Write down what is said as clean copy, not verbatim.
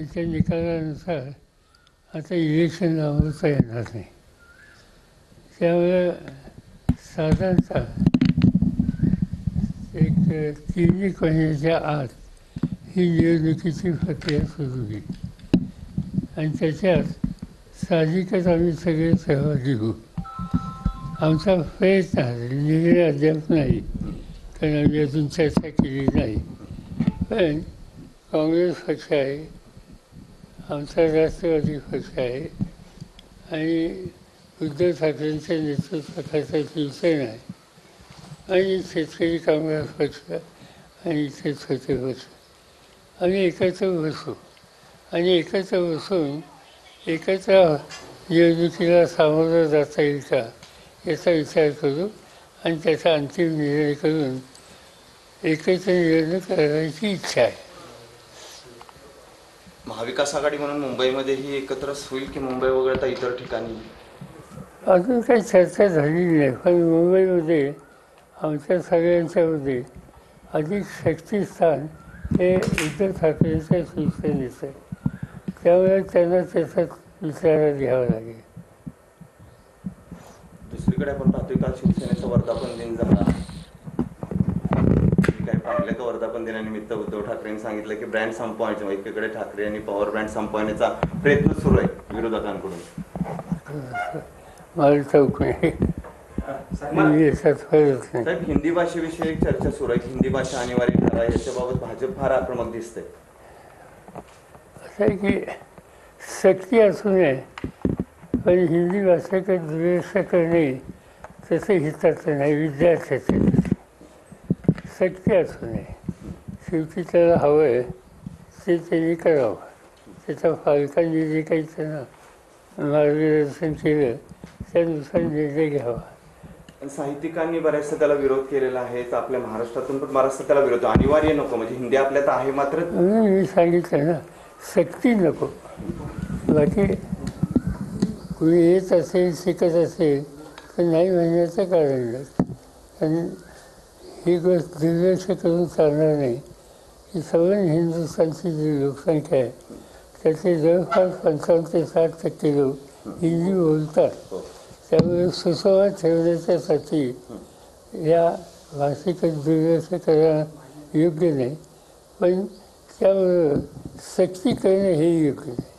त्याच्या निकालानुसार आता इलेक्शन लावता येणार नाही. त्यामुळे साधारणतः एक 3 महिन्याच्या आत ही निवडणुकीची प्रक्रिया सुरू होईल आणि त्याच्यात साहजिकच आम्ही सगळे सहभागी होऊ. आमचा प्रयत्न आहे, निर्णय अद्याप नाही, कारण आम्ही अजून चर्चा केली नाही. पण काँग्रेस पक्ष आहे, आमचा राष्ट्रवादी पक्ष आहे आणि उद्धव ठाकरेंच्या नेतृत्वाखालचा शिवसेना आहे आणि शेतकरी कामगार पक्ष आणि इथे छोटे पक्ष आम्ही एकत्र बसू आणि एकत्र बसून एकत्र निवडणुकीला सामोरं जाता येईल का याचा विचार करू आणि त्याचा अंतिम निर्णय करून एकत्र निवडणूक करण्याची इच्छा आहे. महाविकास आघाडी म्हणून मुंबईमध्येही एकत्रच होईल की मुंबई वगळता इतर ठिकाणी? अजून काही चर्चा झालेली नाही, पण मुंबईमध्ये आमच्या सगळ्यांच्यामध्ये अधिक शक्तिस्थान हे उद्धव ठाकरेंच्या शिवसेनेचं आहे. त्यामुळे त्यांना त्याचा विचार घ्यावा लागेल. दुसरीकडे आपण पाहतोय का शिवसेनेचा वर्धापन दिन झाला, काय पाहिलं का वर्धापन दिनानिमित्त उद्धव ठाकरेंनी सांगितलं की ब्रँड संपवायचं, एकीकडे ठाकरे यांनी पॉवर ब्रँड संपवण्याचा प्रयत्न सुरू आहे विरोधकांकडून. मला ठाऊक नाही, साहेब हिंदी भाषेविषयी एक चर्चा सुरू आहे, हिंदी भाषा अनिवार्य करा याच्याबाबत भाजप फार आक्रमक दिसते. असं आहे की सक्ती असू नये, पण हिंदी भाषेकडे दुर्लक्ष करणे तसे हिताचं नाही, विद्यार्थ्याचे सक्ती असू नये. शेवटी त्याला हवं आहे ते त्यांनी करावं. त्याच्या पालकांनी जे काही त्यांना मार्गदर्शन केलं त्यानुसार निर्णय घ्यावा. साहित्यिकांनी बऱ्याचसा त्याला विरोध केलेला आहे, आपल्या महाराष्ट्रातून पण बराचसा त्याला विरोध. अनिवार्य नको म्हणजे हिंदी आपल्यात आहे मात्र मी सांगितलं ना, सक्ती नको. बाकी कुणी येत असेल शिकत असेल तर नाही म्हणण्याचं कारण नाही. आणि ही गोष्ट दुर्लक्ष करून चालणार नाही की सगळं हिंदुस्थानची जी लोकसंख्या आहे त्याचे जवळपास 55 ते 60% लोक हिंदी बोलतात. त्यामुळे सुसंवाद ठेवण्याच्यासाठी या भाषेकडे दुर्लक्ष करणं योग्य नाही, पण त्याबरोबर सक्ती करणं हे योग्य नाही.